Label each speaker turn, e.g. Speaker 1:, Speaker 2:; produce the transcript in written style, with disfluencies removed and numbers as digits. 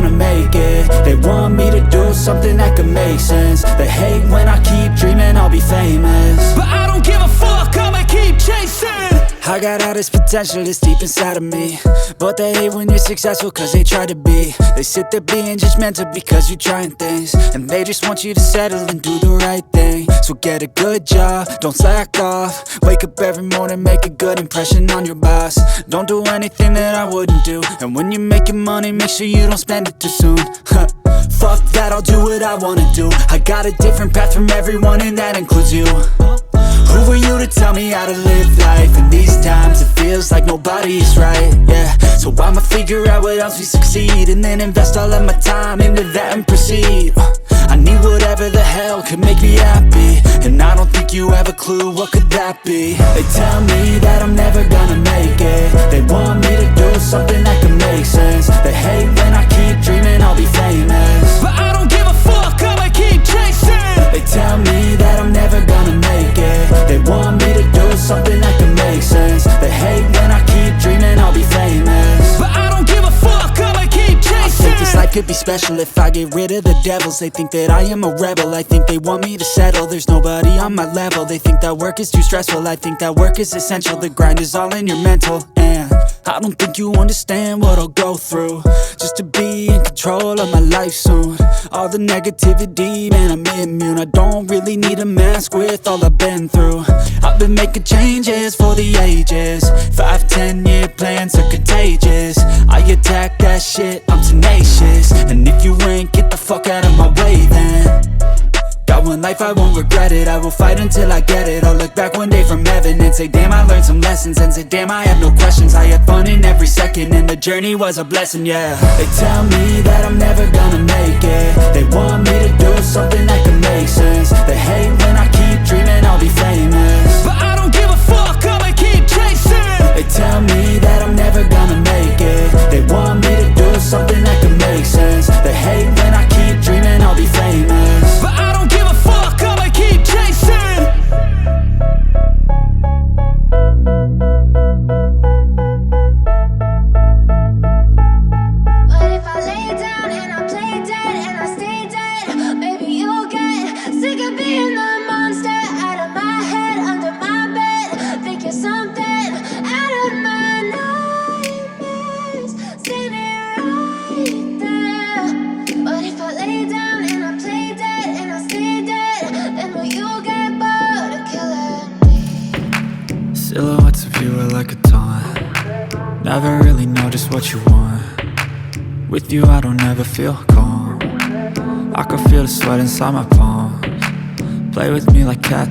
Speaker 1: gonna make it. They want me to do something that could make sense. They hate when I keep dreaming I'll be famous, but I don't give a fuck, I'ma keep chasing. I got all this potential that's deep inside of me, but they hate when you're successful cause they try to be. They sit there being judgmental because you're trying things, and they just want you to settle and do the right thing. So get a good job, don't slack off. Wake up every morning, make a good impression on your boss. Don't do anything that I wouldn't do, and when you're making money, make sure you don't spend it too soon. Fuck that, I'll do what I wanna do. I got a different path from everyone, and that includes you. Who are you to tell me how to live life? In these times it feels like nobody is right, yeah. So I'ma figure out what else we succeed, and then invest all of my time into that and proceed. I need whatever the hell could make me happy, and I don't think you have a clue what could that be. They tell me that I'm never gonna make it. They want me to do something that could make sense. They hate when I keep dreaming I'll be famous, but I don't give a fuck, I'ma keep chasing. They tell me that I'm never gonna make it. They want me to do something that can make sense. They hate when I keep dreaming I'll be famous, but I don't give a fuck, I'ma keep chasing. I think this life could be special if I get rid of the devils. They think that I am a rebel, I think they want me to settle. There's nobody on my level. They think that work is too stressful, I think that work is essential. The grind is all in your mental, and I don't think you understand what I'll go through just to be in control of my life soon. All the negativity, man, I'm immune. I don't really need a mask with all I've been through. I've been making changes for the ages. 5-10 year plans are contagious. I attack that shit, I'm tenacious. And if you ain't, get the fuck out of my way then. Got one life, I won't regret it. I will fight until I get it. I'll look back one day from heaven and say damn, I learned some lessons. And say damn, I had no questions. I had fun in every second, and the journey was a blessing, yeah. They tell me that I'm never gonna make it. They want me to do something that can make sense. They hate when I keep dreaming I'll be famous, but I don't give a fuck, I'ma keep chasing. They tell me that I'm never gonna make it. They want me to do something that can make sense. They hate when I keep dreaming I'll be famous, but I don't give a fuck, I'ma keep chasing.
Speaker 2: But if I lay down and I play dead and I stay dead, maybe you'll get sick of being the monster out of my head, under my bed. Think you're something out of my nightmares, standing right there. But if I lay down and I play dead and I stay dead, then will you get bored of killing me?
Speaker 1: Silhouettes of you are like a taunt. Never really know just what you want. With you I don't ever feel calm. I can feel the sweat inside my palms. Play with me like cats.